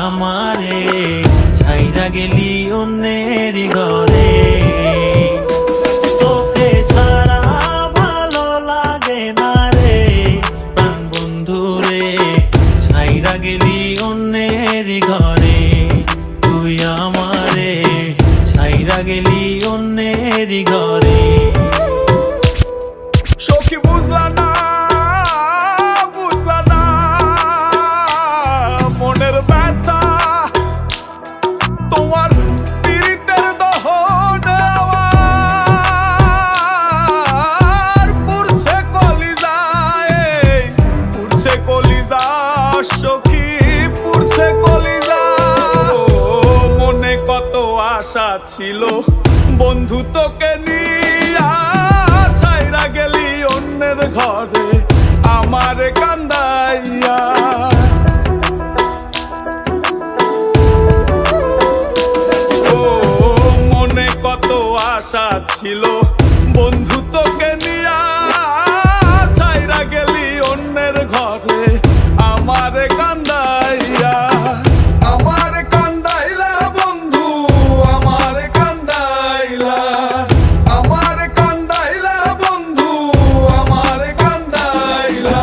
আমারে ছাইরা গেলি অন্যের ঘরে। তোকে ছাড়া ভালো লাগে না রে প্রাণ বন্ধু রে, ছাইরা গেলি অন্যের ঘরে। তুই আমারে ছাইরা গেলি অন্যের ঘরে। সখী বুঝলা না মনের ব্যথা, তোমার পীড়িতের দহনে আমার পুড়ছে কলিজা, পুড়ছে কলিজা সখী, পুড়ছে কলিজা। মনে কত আশা ছিল বন্ধু তোকে নিয়া, ছাইরা গেলি অন্যের ঘরে আমার কান্দাইয়া। ও মনে কত আশা ছিল বন্ধু তোকে নিয়া, ছাইরা গেলি অন্যের ঘরে আমার কান্দাইয়া। আমার কান্দাইলা বন্ধু, আমার কান্দাইলা, আমার কান্দাইলা বন্ধু, আমার কান্দাইলা।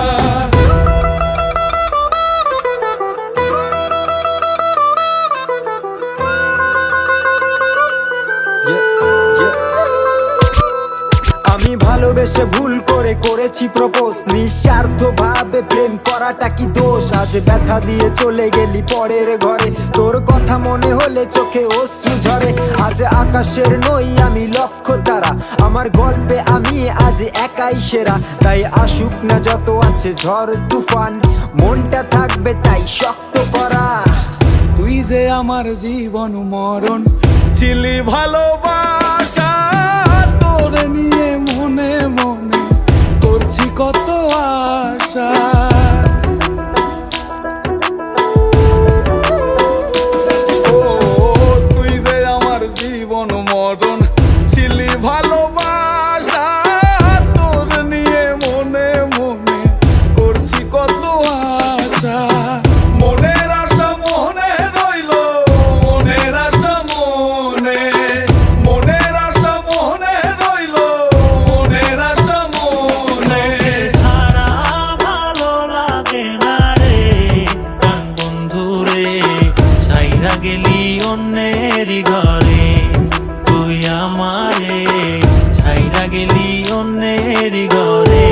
আমি ভালোবেসে ভুল করে করেছি প্রপোজ, নিঃস্বার্থ ভাবে প্রেম করাটা কি দোষ? আজ ব্যথা দিয়ে চলে গেলি পরের ঘরে, তোর কথা মনে হলে চোখে অশ্রু ঝরে। আজ আকাশের নই আমি লক্ষ্য তারা, আমার গল্পে আমি আজ একাই সেরা। তাই আসুক না যত আছে ঝড় তুফান, মনটা থাকবে তাই শক্ত করা। তুই যে আমার জীবন মরণ ছিলি ভালোবাসা, তোরে নিয়ে মনে মনে করছি কত আশা। ও তুই যে আমার জীবন মরণ ছিলি ভালোবাসা, তোরে নিয়ে মনে মনে করছি কত আশা। মনের আশা মনে রইল, মনের আশা মনে, মনের আশা মনে রইল, মনের আশা মনে। ছাড়া ভালো লাগে না রে প্রাণ বন্ধু রে, ছাইরা গেলি অন্যের ঘরে। তুই আমারে ছাইরা গেলি অন্যের ঘরে।